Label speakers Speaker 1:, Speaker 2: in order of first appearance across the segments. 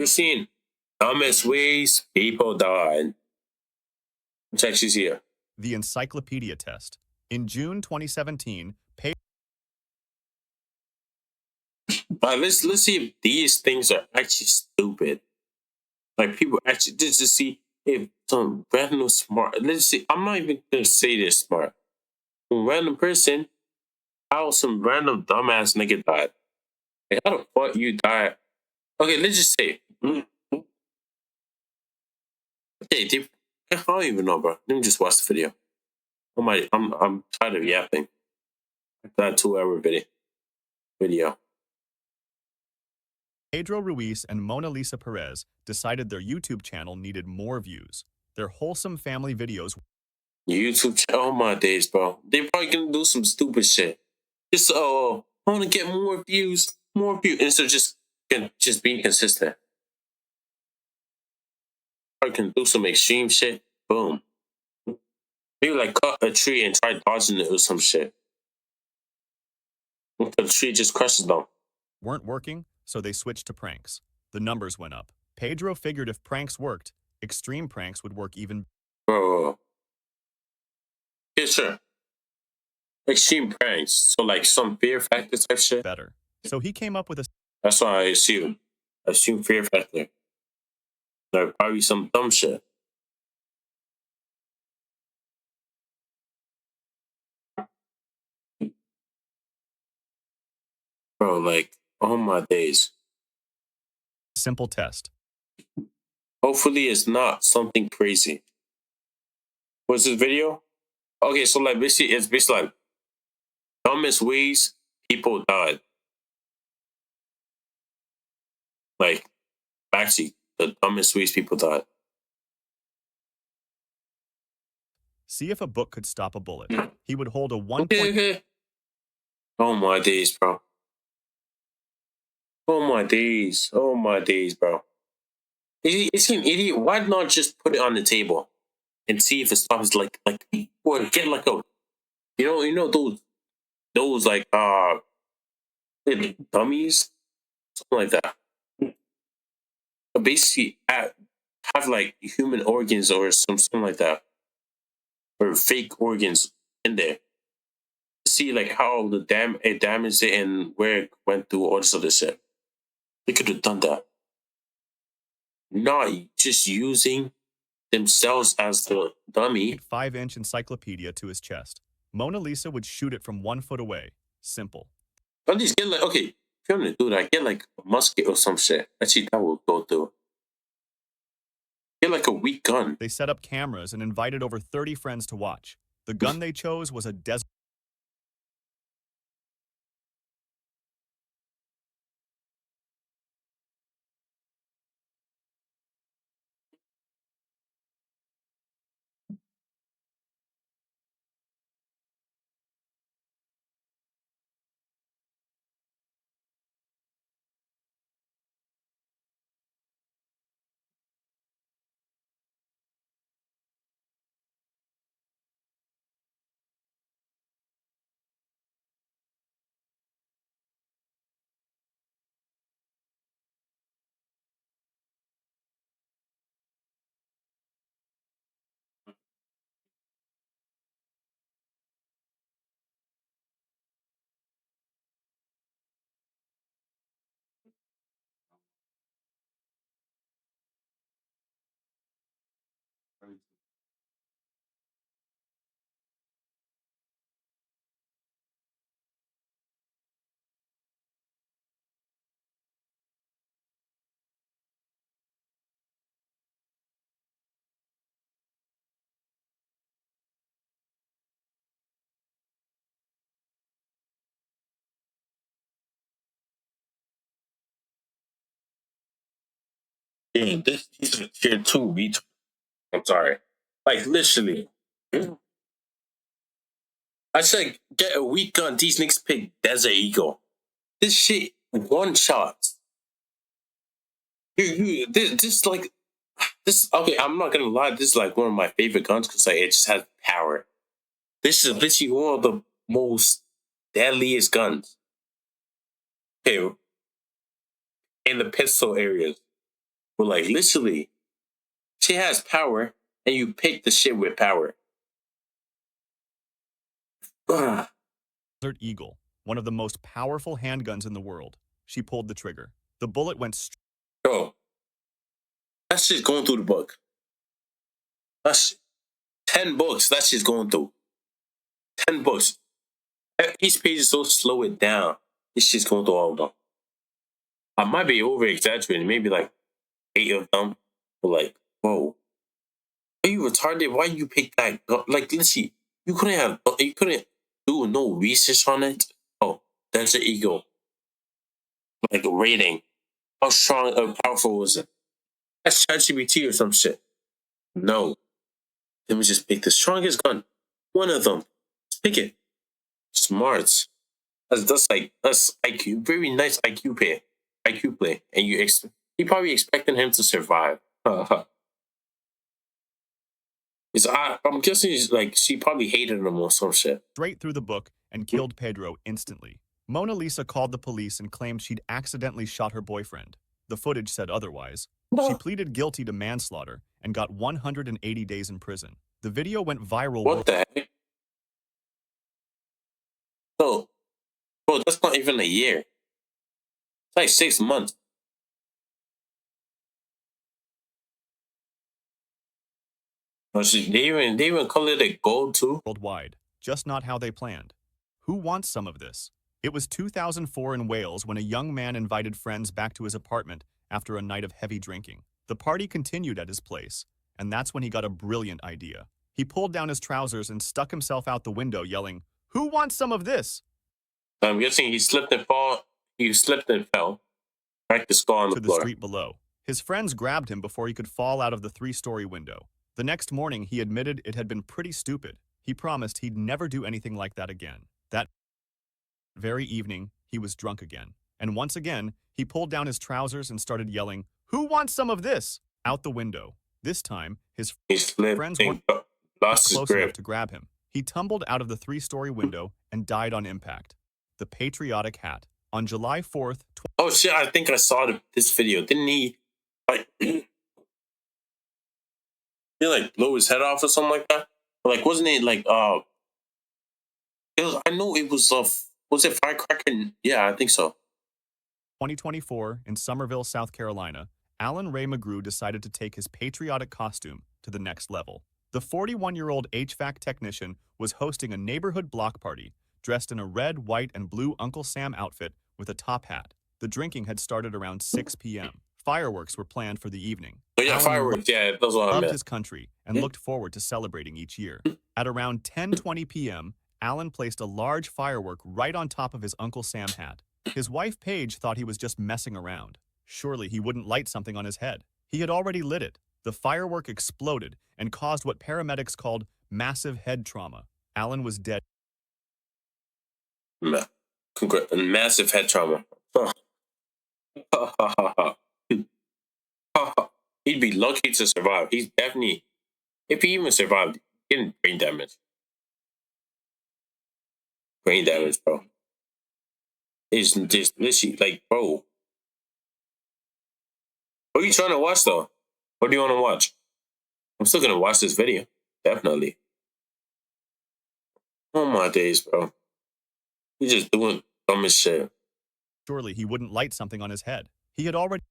Speaker 1: You've seen dumbest ways people died. Check she's here.
Speaker 2: The encyclopedia test. In June 2017,
Speaker 1: But let's see if these things are actually stupid. Like people actually just to see if some random smart. Let's see. I'm not even gonna say this smart. Some random person, how some random dumbass nigga died. Like, how the fuck you died? Okay, let's just say. Okay, dude, I don't even know, bro. Let me just watch the video. Oh my, I'm tired of yapping. That 2 hour video.
Speaker 2: Pedro Ruiz and Mona Lisa Perez decided their YouTube channel needed more views. Their wholesome family videos.
Speaker 1: YouTube channel, oh my days, bro. They probably gonna do some stupid shit. Just I want to get more views, instead of just being consistent. Probably can do some extreme shit. Boom. Maybe like cut a tree and try dodging it or some shit. The tree just crushes them.
Speaker 2: Weren't working, so they switched to pranks. The numbers went up. Pedro figured if pranks worked, extreme pranks would work even.
Speaker 1: Bro. Yeah, sure. Extreme pranks. So like some fear factor type shit.
Speaker 2: Better. So he came up with a.
Speaker 1: That's why I assume. Fear factor. There'd probably some dumb shit. Bro, like, oh my days.
Speaker 2: Simple test.
Speaker 1: Hopefully it's not something crazy. What's this video? Okay, so like basically it's basically like dumbest ways people died. Like actually the dumbest ways people died.
Speaker 2: See if a book could stop a bullet. He would hold a 1.
Speaker 1: Okay. Oh my days, bro. Oh my days, bro. Is he an idiot? Why not just put it on the table and see if it stops? Like, or get like a, you know those like dummies, something like that. Basically, have like human organs or something like that, or fake organs in there. See like how it damaged it and where it went through all this other shit. They could have done that. Not just using themselves as the dummy.
Speaker 2: 5-inch encyclopedia to his chest. Mona Lisa would shoot it from 1 foot away. Simple.
Speaker 1: At least get like, okay, if you're gonna do that, get like a musket or some shit. Actually, that will go through. Get like a weak gun.
Speaker 2: They set up cameras and invited over 30 friends to watch. The gun they chose was a desert.
Speaker 1: Damn, these are tier 2 retards. I'm sorry. Like literally. I said get a weak gun. These niggas pick Desert Eagle. This shit one shot. This like this. Okay, I'm not gonna lie. This is like one of my favorite guns because like it just has power. This is literally one of the most deadliest guns. Okay, in the pistol areas. But like literally, she has power, and you pick the shit with power. Ugh.
Speaker 2: Desert Eagle, one of the most powerful handguns in the world. She pulled the trigger. The bullet went
Speaker 1: Bro, that shit's going through the book. That's 10 books. That shit's going through. 10 books. Each page is so slow it down. This shit's going through all of them. I might be over exaggerating, maybe like 8 of them. But like, whoa. Are you retarded? Why you pick that gun? Like, let's see. You couldn't do no research on it. Oh, that's an ego. Like a rating. How strong or powerful was it? That's ChatGPT or some shit. No. Let me just pick the strongest gun. One of them. Just pick it. Smarts. That's IQ. Very nice IQ play. IQ play. And you probably expecting him to survive. I'm guessing she probably hated him or some shit.
Speaker 2: straight through the book and killed Pedro instantly. Mona Lisa called the police and claimed she'd accidentally shot her boyfriend. The footage said otherwise. She pleaded guilty to manslaughter and got 180 days in prison. The video went viral.
Speaker 1: What the heck? So, bro, that's not even a year. It's like 6 months. They even call it a gold too.
Speaker 2: Worldwide, just not how they planned. Who wants some of this? It was 2004 in Wales when a young man invited friends back to his apartment after a night of heavy drinking. The party continued at his place, and that's when he got a brilliant idea. He pulled down his trousers and stuck himself out the window, yelling, "Who wants some of this?"
Speaker 1: I'm guessing he slipped and fall. He slipped and fell. Cracked the skull on
Speaker 2: To
Speaker 1: the
Speaker 2: the
Speaker 1: floor.
Speaker 2: street below. His friends grabbed him before he could fall out of the 3-story window. The next morning, he admitted it had been pretty stupid. He promised he'd never do anything like that again. That very evening, he was drunk again. And once again, he pulled down his trousers and started yelling, "Who wants some of this?" out the window. This time, his friends weren't
Speaker 1: lost his
Speaker 2: close enough
Speaker 1: grip.
Speaker 2: to grab him. He tumbled out of the 3-story window and died on impact. The patriotic hat. On July 4th,
Speaker 1: Oh shit! I think I saw this video. Didn't he like he like blow his head off or something like that? Like wasn't it like It was, I know it was was it firecracker? Yeah, I think so.
Speaker 2: 2024, in Somerville, South Carolina, Alan Ray McGrew decided to take his patriotic costume to the next level. The 41-year-old HVAC technician was hosting a neighborhood block party, dressed in a red, white, and blue Uncle Sam outfit with a top hat. The drinking had started around 6 p.m. Fireworks were planned for the evening.
Speaker 1: Oh yeah,
Speaker 2: Alan
Speaker 1: fireworks. Yeah, that's what I
Speaker 2: loved
Speaker 1: meant.
Speaker 2: his country and looked forward to celebrating each year. At around 10:20 p.m., Alan placed a large firework right on top of his Uncle Sam hat. His wife Paige thought he was just messing around. Surely he wouldn't light something on his head. He had already lit it. The firework exploded and caused what paramedics called massive head trauma. Alan was dead.
Speaker 1: Massive head trauma. He'd be lucky to survive. He's definitely, if he even survived, getting brain damage. Brain damage, bro. It's just literally like, bro. What are you trying to watch though? What do you want to watch? I'm still gonna watch this video. Definitely. Oh my days, bro. He's just doing dumb as shit.
Speaker 2: Surely he wouldn't light something on his head. He had already.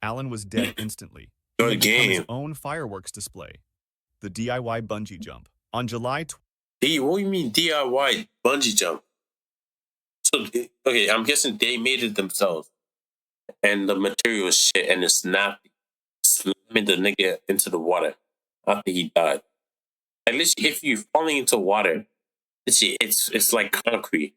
Speaker 2: Alan was dead instantly. He
Speaker 1: Good
Speaker 2: had become his
Speaker 1: game.
Speaker 2: own fireworks display. The DIY bungee jump. On July
Speaker 1: What do you mean DIY bungee jump? So okay, I'm guessing they made it themselves, and the material was shit, and it snapped, slamming the nigga into the water after he died. At least if you're falling into water, it's like concrete.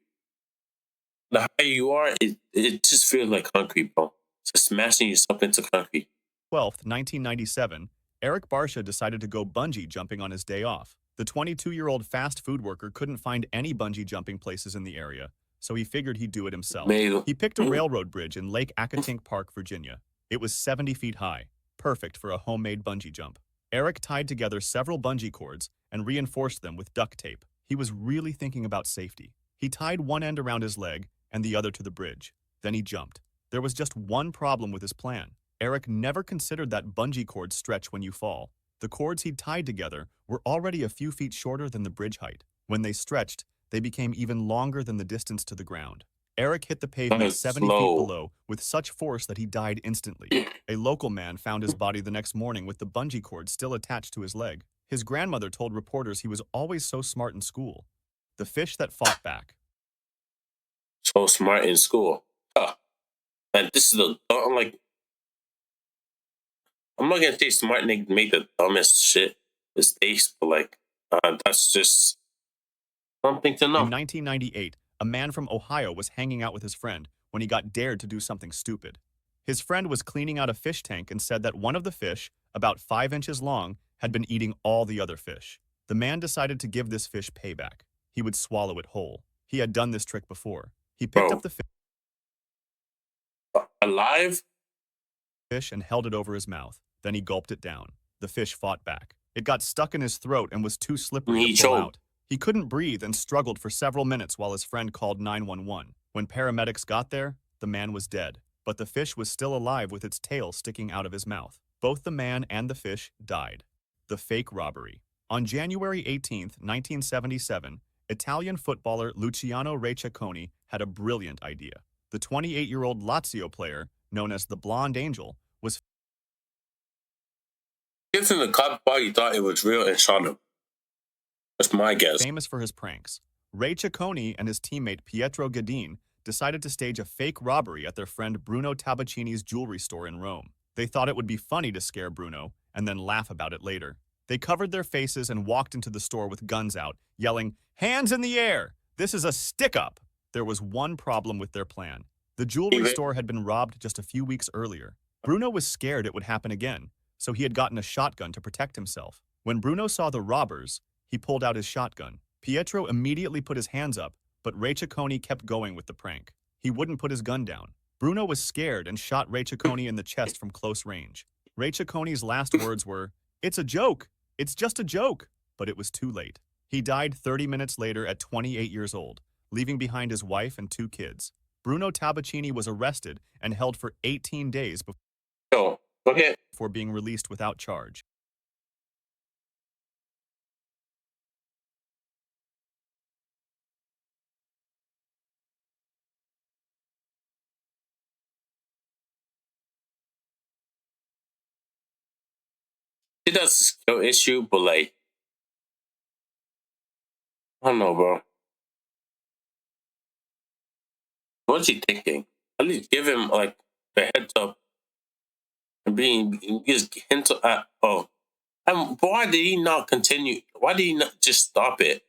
Speaker 1: The higher you are, it just feels like concrete, bro. It's smashing yourself into concrete.
Speaker 2: 12th, 1997, Eric Barsha decided to go bungee jumping on his day off. The 22-year-old fast food worker couldn't find any bungee jumping places in the area, so he figured he'd do it himself. He picked a railroad bridge in Lake Accotink Park, Virginia. It was 70 feet high, perfect for a homemade bungee jump. Eric tied together several bungee cords and reinforced them with duct tape. He was really thinking about safety. He tied one end around his leg and the other to the bridge. Then he jumped. There was just one problem with his plan. Eric never considered that bungee cords stretch when you fall. The cords he'd tied together were already a few feet shorter than the bridge height. When they stretched, they became even longer than the distance to the ground. Eric hit the pavement
Speaker 1: That's
Speaker 2: 70 feet
Speaker 1: slow.
Speaker 2: below with such force that he died instantly. A local man found his body the next morning with the bungee cord still attached to his leg. His grandmother told reporters he was always so smart in school. The fish that fought back.
Speaker 1: So smart in school. Huh. And this is I'm not gonna say smart niggas make the dumbest shit mistakes, but that's just something to
Speaker 2: In
Speaker 1: know.
Speaker 2: 1998, a man from Ohio was hanging out with his friend when he got dared to do something stupid. His friend was cleaning out a fish tank and said that one of the fish, about 5 inches long, had been eating all the other fish. The man decided to give this fish payback. He would swallow it whole. He had done this trick before. He picked up
Speaker 1: Bro,
Speaker 2: the
Speaker 1: alive?
Speaker 2: fish and held it over his mouth. Then he gulped it down. The fish fought back. It got stuck in his throat and was too
Speaker 1: And
Speaker 2: slippery to
Speaker 1: he
Speaker 2: pull
Speaker 1: choked.
Speaker 2: out. He couldn't breathe and struggled for several minutes while his friend called 911. When paramedics got there, the man was dead, but the fish was still alive with its tail sticking out of his mouth. Both the man and the fish died. The fake robbery. On January 18, 1977, Italian footballer Luciano Recchiaconi had a brilliant idea. The 28-year-old Lazio player, known as the Blonde Angel, was
Speaker 1: Gets in the cop car, he thought it was real and shot him. That's my guess.
Speaker 2: famous for his pranks. Recchiaconi and his teammate Pietro Gadin decided to stage a fake robbery at their friend Bruno Tabacini's jewelry store in Rome. They thought it would be funny to scare Bruno and then laugh about it later. They covered their faces and walked into the store with guns out, yelling, "Hands in the air! This is a stick-up!" There was one problem with their plan. The jewelry store had been robbed just a few weeks earlier. Bruno was scared it would happen again, so he had gotten a shotgun to protect himself. When Bruno saw the robbers, he pulled out his shotgun. Pietro immediately put his hands up, but Recchiaconi kept going with the prank. He wouldn't put his gun down. Bruno was scared and shot Recchiaconi in the chest from close range. Recchiaconi's last words were, "It's a joke! It's just a joke!" But it was too late. He died 30 minutes later at 28 years old, leaving behind his wife and 2 kids. Bruno Tabacini was arrested and held for 18 days
Speaker 1: Yo, okay.
Speaker 2: before being released without charge.
Speaker 1: See, that's a skill issue, but I don't know, bro. What's he thinking? At least give him a heads up and being just hint at and why did he not continue? Why did he not just stop it?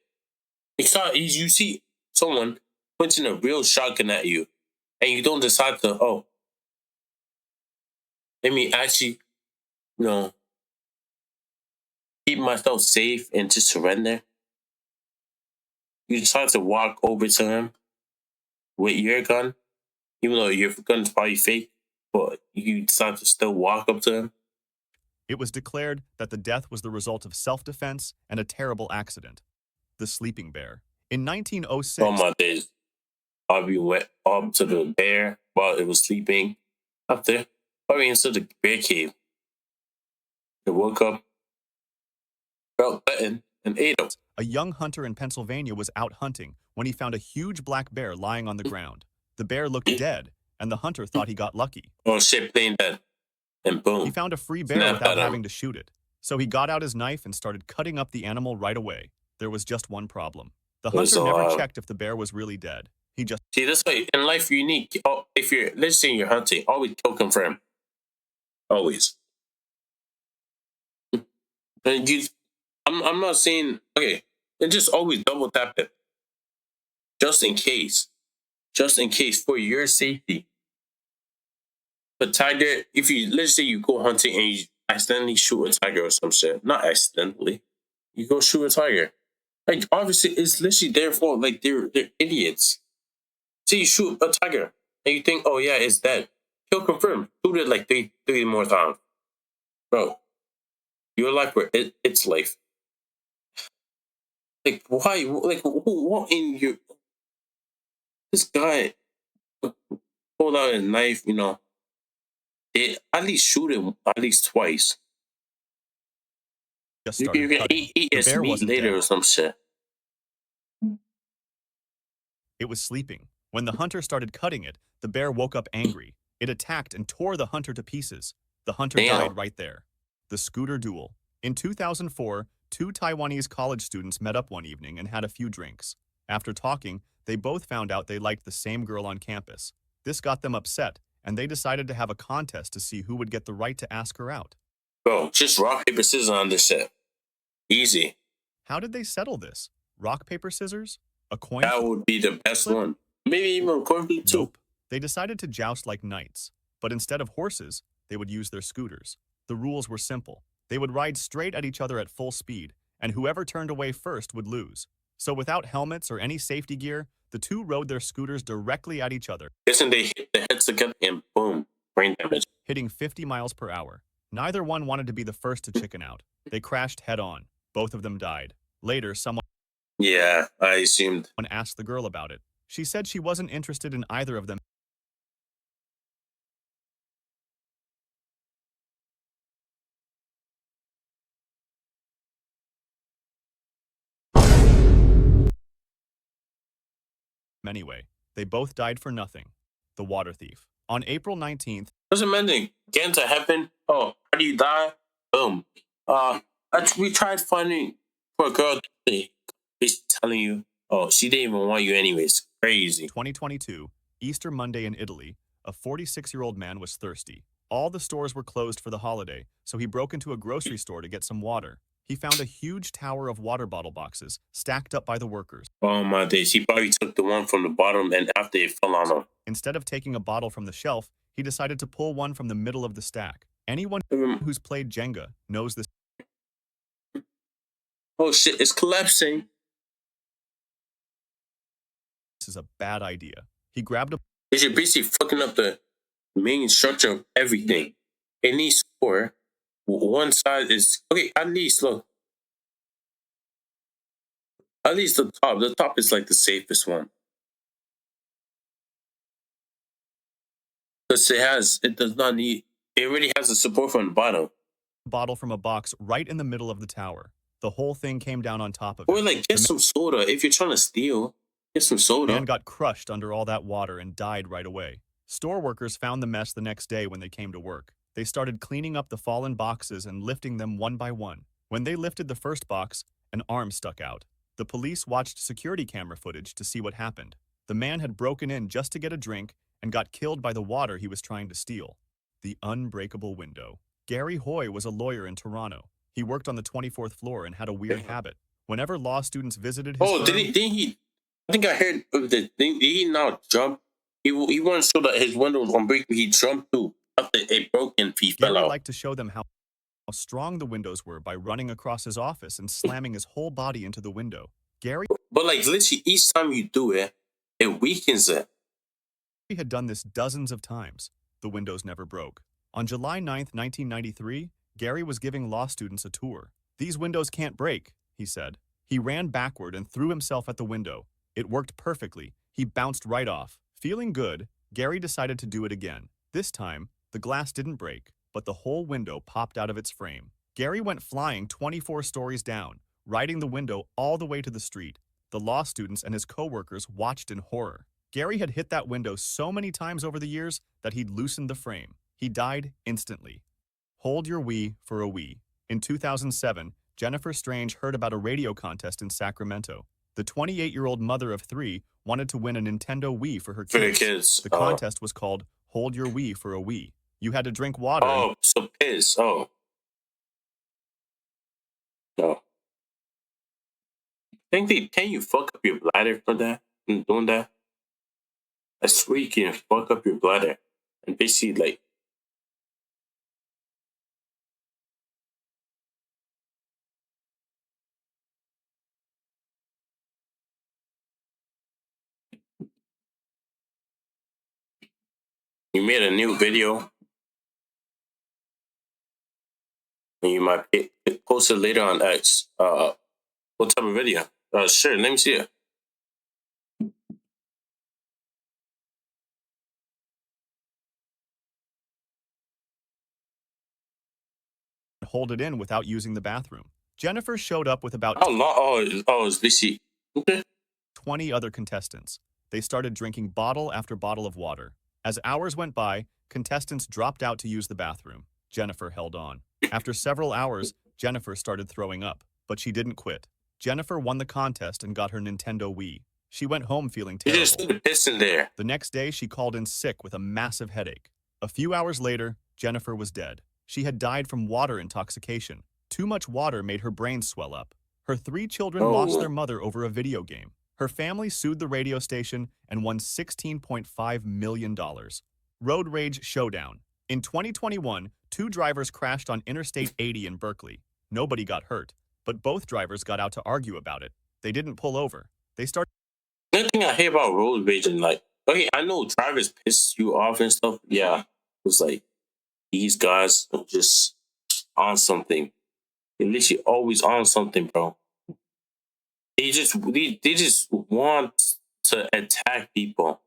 Speaker 1: You see someone pointing a real shotgun at you, and you don't decide to let me actually you know keep myself safe and just surrender. You decide to walk over to him with your gun, even though your gun's probably fake, but you decide to still walk up to him.
Speaker 2: It was declared that the death was the result of self-defense and a terrible accident. The sleeping bear. In 1906,
Speaker 1: All my days, Bobby went up to the bear while it was sleeping. After Bobby into the bear cave, they woke up, felt button, and ate him.
Speaker 2: a young hunter in Pennsylvania was out hunting when he found a huge black bear lying on the ground. The bear looked dead, and the hunter thought he got lucky.
Speaker 1: Oh shit, playing dead. And boom.
Speaker 2: He found a free bear
Speaker 1: Snap
Speaker 2: without
Speaker 1: at him.
Speaker 2: having to shoot it. So he got out his knife and started cutting up the animal right away. There was just one problem. The
Speaker 1: There's
Speaker 2: hunter
Speaker 1: a
Speaker 2: never
Speaker 1: lot.
Speaker 2: checked if the bear was really dead. He just
Speaker 1: See, that's why in life you need. If you're, let's say you're hunting, always kill confirm. Always. And I'm not saying okay, and just always double tap it, just in case for your safety. But tiger, if you let's say you go hunting and you accidentally shoot a tiger or some shit, not accidentally, you go shoot a tiger. Like obviously, it's literally their fault. Like they're idiots. So you shoot a tiger and you think, oh yeah, it's dead. Kill confirm. Shoot it like three more times, bro. Your life or its life. Like why? Like what in your this guy pulled out a knife? they at least shoot him at least twice.
Speaker 2: Just
Speaker 1: You
Speaker 2: started
Speaker 1: can
Speaker 2: cutting.
Speaker 1: eat
Speaker 2: The
Speaker 1: his
Speaker 2: bear
Speaker 1: meat
Speaker 2: wasn't
Speaker 1: later
Speaker 2: dead.
Speaker 1: or some shit.
Speaker 2: It was sleeping. When the hunter started cutting it, the bear woke up angry. It attacked and tore the hunter to pieces. The hunter
Speaker 1: Damn.
Speaker 2: died right there. The scooter duel. In 2004, two Taiwanese college students met up one evening and had a few drinks. After talking, they both found out they liked the same girl on campus. This got them upset, and they decided to have a contest to see who would get the right to ask her out.
Speaker 1: Bro, just rock, paper, scissors on this shit. Easy.
Speaker 2: How did they settle this? Rock, paper, scissors? A coin
Speaker 1: That
Speaker 2: flip?
Speaker 1: would be the best one. Maybe even a coin flip too.
Speaker 2: Nope. They decided to joust like knights, but instead of horses, they would use their scooters. The rules were simple. They would ride straight at each other at full speed, and whoever turned away first would lose. So without helmets or any safety gear, the two rode their scooters directly at each other.
Speaker 1: Isn't they hit the heads together and boom, brain damage.
Speaker 2: Hitting 50 miles per hour. Neither one wanted to be the first to chicken out. They crashed head-on. Both of them died. Later, someone
Speaker 1: Yeah, I assumed.
Speaker 2: asked the girl about it. She said she wasn't interested in either of them. Anyway, they both died for nothing. The water thief. On April 19th,
Speaker 1: Doesn't matter. Get into heaven. Oh, how do you die? Boom. We tried finding for a girl. He's telling you, oh, she didn't even want you anyways. Crazy.
Speaker 2: 2022, Easter Monday in Italy, a 46-year-old man was thirsty. All the stores were closed for the holiday, so he broke into a grocery store to get some water. He found a huge tower of water bottle boxes stacked up by the workers.
Speaker 1: Oh my days. He probably took the one from the bottom and after it fell on him.
Speaker 2: Instead of taking a bottle from the shelf, he decided to pull one from the middle of the stack. Anyone who's played Jenga knows this
Speaker 1: Oh shit, it's collapsing.
Speaker 2: is a bad idea. He grabbed a
Speaker 1: You're basically fucking up the main structure of everything. It needs four. One side is okay. At least look. At least the top. The top is like the safest one because it does not need. It already has the support from the bottom.
Speaker 2: bottle from a box right in the middle of the tower. The whole thing came down on top of
Speaker 1: Or
Speaker 2: him.
Speaker 1: like get some soda if you're trying to steal. Get some
Speaker 2: The
Speaker 1: soda.
Speaker 2: man got crushed under all that water and died right away. Store workers found the mess the next day when they came to work. They started cleaning up the fallen boxes and lifting them one by one. When they lifted the first box, an arm stuck out. The police watched security camera footage to see what happened. The man had broken in just to get a drink and got killed by the water he was trying to steal. The unbreakable window. Gary Hoy was a lawyer in Toronto. He worked on the 24th floor and had a weird habit. Whenever law students visited his
Speaker 1: Oh,
Speaker 2: firm,
Speaker 1: didn't he? I think I heard of the thing. Did he now jump? He wanted to show that his window was unbreakable. He jumped too. After it broke and he fell
Speaker 2: Gary
Speaker 1: out.
Speaker 2: liked to show them how strong the windows were by running across his office and slamming his whole body into the window. Gary
Speaker 1: But like literally each time you do it, it weakens it.
Speaker 2: had done this dozens of times. The windows never broke. On July 9th, 1993, Gary was giving law students a tour. "These windows can't break," he said. He ran backward and threw himself at the window. It worked perfectly. He bounced right off. Feeling good, Gary decided to do it again. This time, the glass didn't break, but the whole window popped out of its frame. Gary went flying 24 stories down, riding the window all the way to the street. The law students and his co-workers watched in horror. Gary had hit that window so many times over the years that he'd loosened the frame. He died instantly. Hold your Wii for a Wii. In 2007, Jennifer Strange heard about a radio contest in Sacramento. The 28-year-old mother of three wanted to win a Nintendo Wii for her
Speaker 1: For the
Speaker 2: kids.
Speaker 1: kids.
Speaker 2: The contest was called Hold Your Wii for a Wii. You had to drink water.
Speaker 1: Oh, so piss. Oh. No. Can you fuck up your bladder for that? Doing that? I swear you can fuck up your bladder. And basically like you made a new video and you might post it later on X. What type of video? Sure, let me see it.
Speaker 2: hold it in without using the bathroom. Jennifer showed up with about
Speaker 1: How long? It's busy. Okay.
Speaker 2: 20 other contestants. They started drinking bottle after bottle of water. As hours went by, contestants dropped out to use the bathroom. Jennifer held on. After several hours, Jennifer started throwing up, but she didn't quit. Jennifer won the contest and got her Nintendo Wii. She went home feeling
Speaker 1: You just
Speaker 2: terrible.
Speaker 1: threw the piss in there.
Speaker 2: The next day, she called in sick with a massive headache. A few hours later, Jennifer was dead. She had died from water intoxication. Too much water made her brain swell up. Her 3 children lost their mother over a video game. Her family sued the radio station and won $16.5 million. Road Rage Showdown. In 2021, 2 drivers crashed on Interstate 80 in Berkeley. Nobody got hurt, but both drivers got out to argue about it. They didn't pull over. They started.
Speaker 1: The thing I hate about road rage and like, okay, I know drivers piss you off and stuff. Yeah, it's like these guys are just on something. They're literally always on something, bro. They just want to attack people.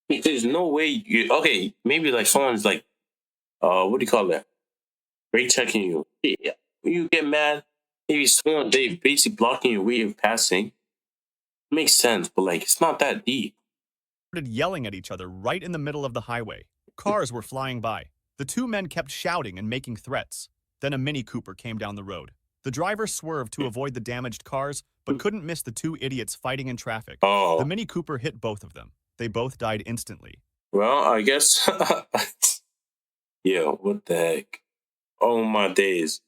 Speaker 1: There's no way you okay. Maybe like someone's like, what do you call that? Brake checking you. Yeah, when you get mad, maybe someone they basically blocking your way of passing. Makes sense, but like it's not that deep.
Speaker 2: Yelling at each other right in the middle of the highway. Cars were flying by. The 2 men kept shouting and making threats. Then a Mini Cooper came down the road. The driver swerved to avoid the damaged cars, but couldn't miss the 2 idiots fighting in traffic.
Speaker 1: Oh.
Speaker 2: The Mini Cooper hit both of them. They both died instantly.
Speaker 1: Well, I guess. Yeah, what the heck? Oh my days.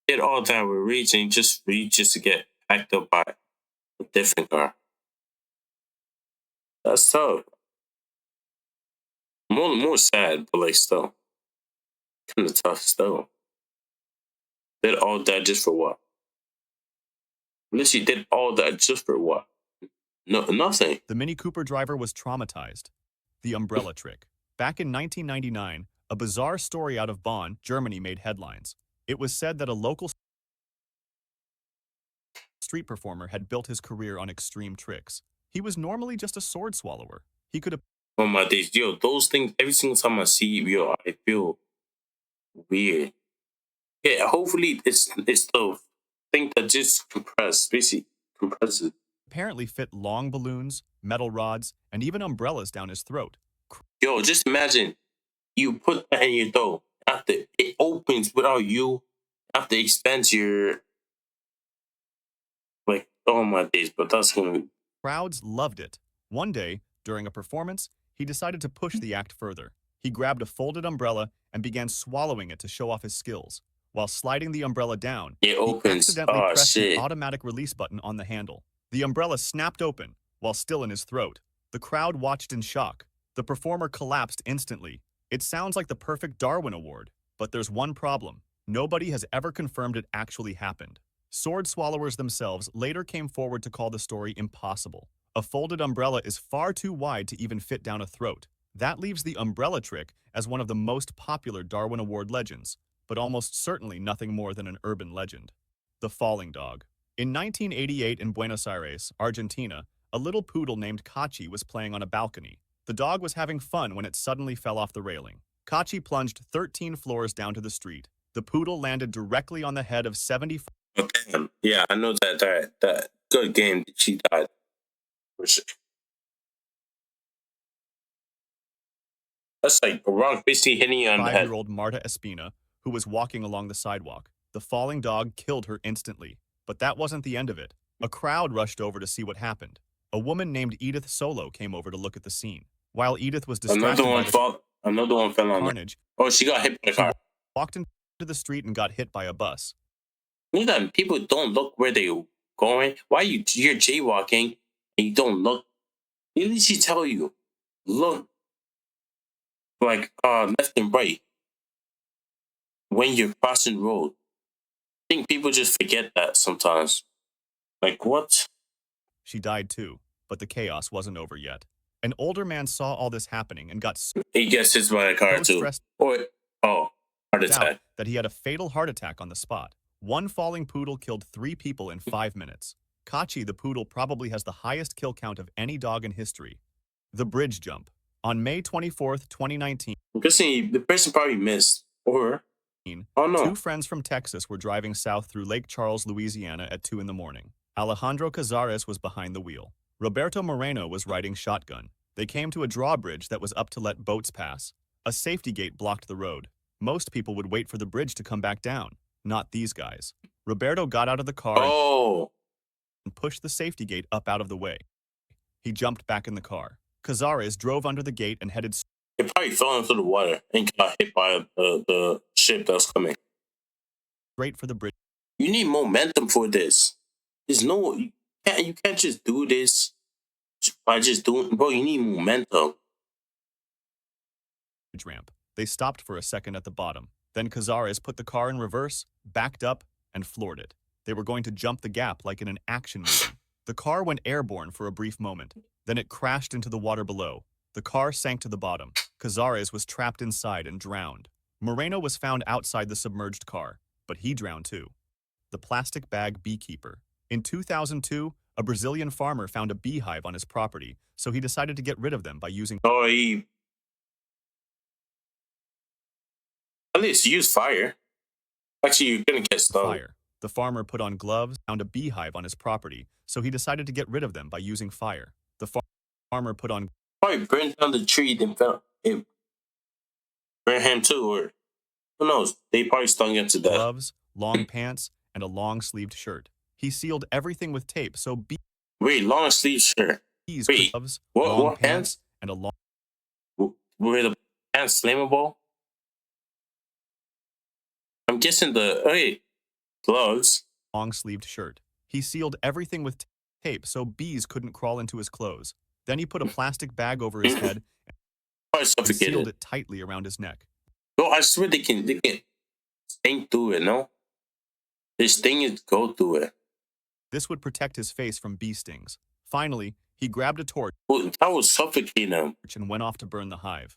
Speaker 1: Did all that we're reaching just to get packed up by a different car. That's tough. More sad, but like still. Kind of tough still. Did all that just for what? Literally did all that just for what? No, nothing.
Speaker 2: The Mini Cooper driver was traumatized. The umbrella trick. Back in 1999, a bizarre story out of Bonn, Germany made headlines. It was said that a local street performer had built his career on extreme tricks. He was normally just a sword swallower. He could have.
Speaker 1: Oh my days, yo, those things, every single time I see, yo, I feel weird. Yeah, hopefully it's the thing that just basically compresses.
Speaker 2: Apparently fit long balloons, metal rods, and even umbrellas down his throat.
Speaker 1: Yo, just imagine you put that in your throat. After it opens without you, after it expands your like, oh my days, but that's gonna.
Speaker 2: Crowds loved it. One day, during a performance, he decided to push the act further. He grabbed a folded umbrella and began swallowing it to show off his skills. While sliding the umbrella down,
Speaker 1: It opens.
Speaker 2: he accidentally
Speaker 1: Oh
Speaker 2: pressed
Speaker 1: shit.
Speaker 2: the automatic release button on the handle. The umbrella snapped open, while still in his throat. The crowd watched in shock. The performer collapsed instantly. It sounds like the perfect Darwin Award, but there's one problem. Nobody has ever confirmed it actually happened. Sword swallowers themselves later came forward to call the story impossible. A folded umbrella is far too wide to even fit down a throat. That leaves the umbrella trick as one of the most popular Darwin Award legends, but almost certainly nothing more than an urban legend. The falling dog. In 1988 in Buenos Aires, Argentina, a little poodle named Kachi was playing on a balcony. The dog was having fun when it suddenly fell off the railing. Kachi plunged 13 floors down to the street. The poodle landed directly on the head of 75.
Speaker 1: Oh, damn. Yeah, I know that good game. She died. For sure. That's like a rock basically hitting you on the head.
Speaker 2: 5-year-old Marta Espina, who was walking along the sidewalk. The falling dog killed her instantly. But that wasn't the end of it. A crowd rushed over to see what happened. A woman named Edith Solo came over to look at the scene. While Edith was distracted by the
Speaker 1: Another one fell on
Speaker 2: carnage,
Speaker 1: Oh, she got hit by a car.
Speaker 2: walked into the street and got hit by a bus.
Speaker 1: You know that people don't look where they're going. Why you're jaywalking and you don't look? At least she tell you, look like left and right when you're crossing the road. I think people just forget that sometimes. Like what?
Speaker 2: She died too, but the chaos wasn't over yet. An older man saw all this happening and got so
Speaker 1: He gets hit by a car too.
Speaker 2: stressed
Speaker 1: Or heart attack.
Speaker 2: out that he had a fatal heart attack on the spot. One falling poodle killed 3 people in 5 minutes. Kachi the poodle probably has the highest kill count of any dog in history. The bridge jump. On May 24th, 2019,
Speaker 1: I'm guessing the person probably missed. Or, oh no.
Speaker 2: two friends from Texas were driving south through Lake Charles, Louisiana at 2 in the morning. Alejandro Cazares was behind the wheel. Roberto Moreno was riding shotgun. They came to a drawbridge that was up to let boats pass. A safety gate blocked the road. Most people would wait for the bridge to come back down. Not these guys. Roberto got out of the car and pushed the safety gate up out of the way. He jumped back in the car. Cazares drove under the gate and headed
Speaker 1: It probably fell into the water and got hit by the ship that was coming.
Speaker 2: straight for the bridge.
Speaker 1: You need momentum for this. There's no, you can't just do this by just doing, bro, you need momentum.
Speaker 2: Ramp. They stopped for a second at the bottom. Then Cazares put the car in reverse, backed up, and floored it. They were going to jump the gap like in an action movie. The car went airborne for a brief moment. Then it crashed into the water below. The car sank to the bottom. Cazares was trapped inside and drowned. Moreno was found outside the submerged car, but he drowned too. The plastic bag beekeeper. In 2002, a Brazilian farmer found a beehive on his property, so he decided to get rid of them by using
Speaker 1: At least use fire. Actually, you're gonna get stung.
Speaker 2: fire. The farmer put on gloves, found a beehive on his property, so he decided to get rid of them by using fire. The farmer put on
Speaker 1: Probably burned down the tree, then it burned him too, or who knows? They probably stung him to death.
Speaker 2: gloves, long pants, and a long-sleeved shirt. He sealed everything with tape, so
Speaker 1: Wait, long sleeve shirt.
Speaker 2: bees
Speaker 1: Wait,
Speaker 2: gloves,
Speaker 1: what
Speaker 2: long
Speaker 1: pants?
Speaker 2: and a long
Speaker 1: Were the pants flammable? I'm guessing gloves.
Speaker 2: long-sleeved shirt. He sealed everything with tape so bees couldn't crawl into his clothes. Then he put a plastic bag over his head
Speaker 1: Probably
Speaker 2: and sealed
Speaker 1: suffocated.
Speaker 2: it tightly around his neck.
Speaker 1: No, I swear they can sting through it, no? This thing is go through it.
Speaker 2: This would protect his face from bee stings. Finally, he grabbed a torch
Speaker 1: Well, that was suffocating him.
Speaker 2: and went off to burn the hive.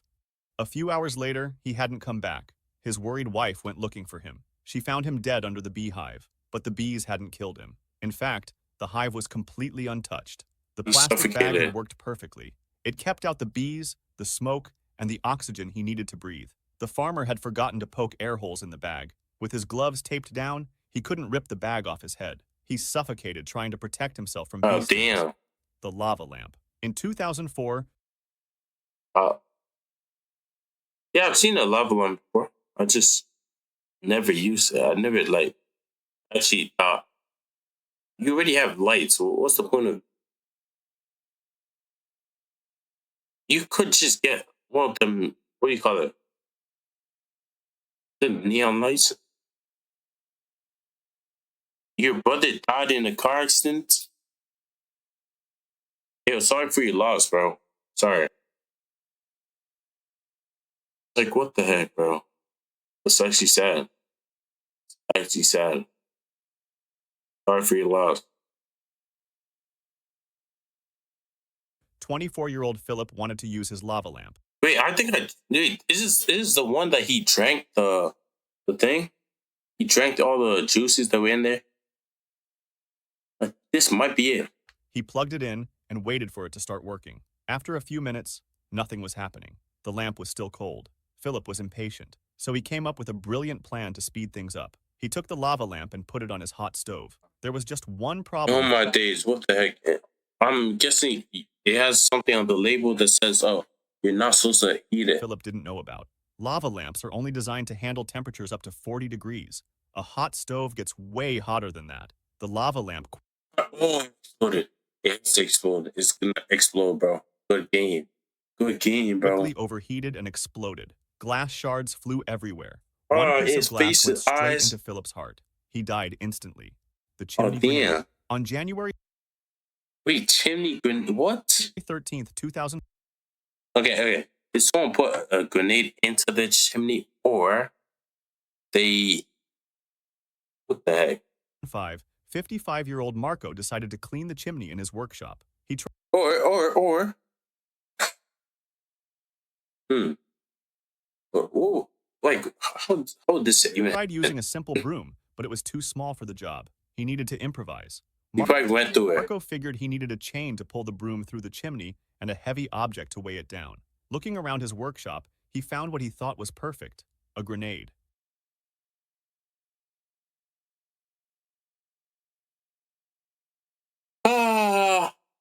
Speaker 2: A few hours later, he hadn't come back. His worried wife went looking for him. She found him dead under the beehive, but the bees hadn't killed him. In fact, the hive was completely untouched. The
Speaker 1: He's
Speaker 2: plastic bag
Speaker 1: suffocated.
Speaker 2: had worked perfectly. It kept out the bees, the smoke, and the oxygen he needed to breathe. The farmer had forgotten to poke air holes in the bag. With his gloves taped down, he couldn't rip the bag off his head. He suffocated trying to protect himself from
Speaker 1: Oh,
Speaker 2: bee stings.
Speaker 1: damn.
Speaker 2: The lava lamp. In 2004,
Speaker 1: Yeah, I've seen a lava lamp before. I just never used it. I never, actually thought, you already have lights. So what's the point of... You could just get one of them, what do you call it? The neon lights. Your brother died in a car accident? Yo, sorry for your loss, bro. Sorry. Like, what the heck, bro? That's actually sad. Actually sad. Sorry for your loss.
Speaker 2: 24-year-old Philip wanted to use his lava lamp.
Speaker 1: Wait, wait, is this the one that he drank the thing? He drank all the juices that were in there? Like, this might be it.
Speaker 2: He plugged it in and waited for it to start working. After a few minutes, nothing was happening. The lamp was still cold. Philip was impatient, so he came up with a brilliant plan to speed things up. He took the lava lamp and put it on his hot stove. There was just one problem.
Speaker 1: Oh my days, what the heck? I'm guessing it has something on the label that says, oh, you're not supposed to eat it.
Speaker 2: Philip didn't know about. Lava lamps are only designed to handle temperatures up to 40 degrees. A hot stove gets way hotter than that. The lava lamp
Speaker 1: Oh, it exploded. It has to explode. It's gonna explode, bro. Good game. Good game, bro.
Speaker 2: quickly overheated and exploded. Glass shards flew everywhere.
Speaker 1: Oh,
Speaker 2: One piece
Speaker 1: his
Speaker 2: of glass
Speaker 1: face,
Speaker 2: went straight
Speaker 1: eyes.
Speaker 2: into Philip's heart. He died instantly. The
Speaker 1: Oh,
Speaker 2: chimney
Speaker 1: damn.
Speaker 2: grenade. On January
Speaker 1: Wait, chimney grenade? What?
Speaker 2: 13th, 2000.
Speaker 1: Okay. Did someone put a grenade into the chimney, or they... What the heck?
Speaker 2: 5, 55-year-old Marco decided to clean the chimney in his workshop. He
Speaker 1: Or... Oh, like, how did this even
Speaker 2: tried
Speaker 1: happen?
Speaker 2: using a simple broom, but it was too small for the job. He needed to improvise.
Speaker 1: He probably went through it.
Speaker 2: Marco figured he needed a chain to pull the broom through the chimney and a heavy object to weigh it down. Looking around his workshop, he found what he thought was perfect, a grenade.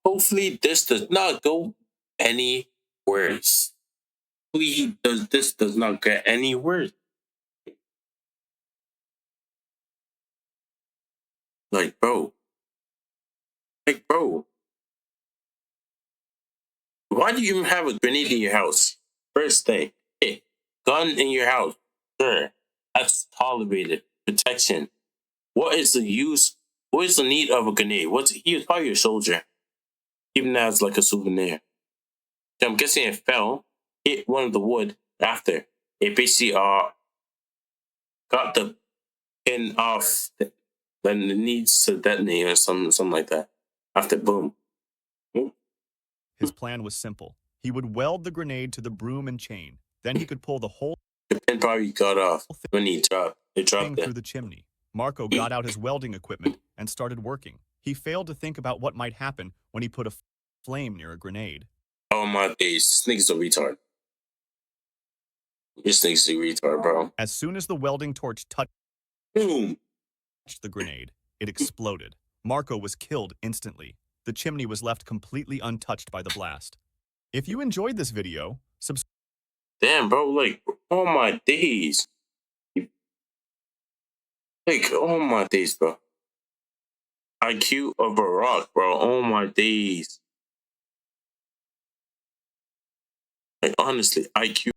Speaker 1: Hopefully this does not go any worse. Hopefully this does not get any worse. Like, bro. Like, bro. Why do you even have a grenade in your house? First thing. Hey, gun in your house. Sure. That's tolerated. Protection. What is the use? What is the need of a grenade? He was probably a soldier. Even as like a souvenir. So I'm guessing it fell, hit one of the wood after. It basically got the pin off, then it needs to detonate or something like that. After boom.
Speaker 2: His plan was simple. He would weld the grenade to the broom and chain. Then he could pull the whole
Speaker 1: The pin probably got off when he dropped. It
Speaker 2: thing
Speaker 1: dropped
Speaker 2: through
Speaker 1: it.
Speaker 2: the chimney. Marco got out his welding equipment and started working. He failed to think about what might happen when he put a flame near a grenade.
Speaker 1: Oh my days, this nigga's a retard. This nigga's a retard, bro.
Speaker 2: As soon as the welding torch touched
Speaker 1: Boom.
Speaker 2: the grenade, it exploded. Marco was killed instantly. The chimney was left completely untouched by the blast. If you enjoyed this video, subscribe.
Speaker 1: Damn, bro, like, oh my days. Like, oh my days, bro. IQ of a rock, bro. Oh my days. Like, honestly, IQ.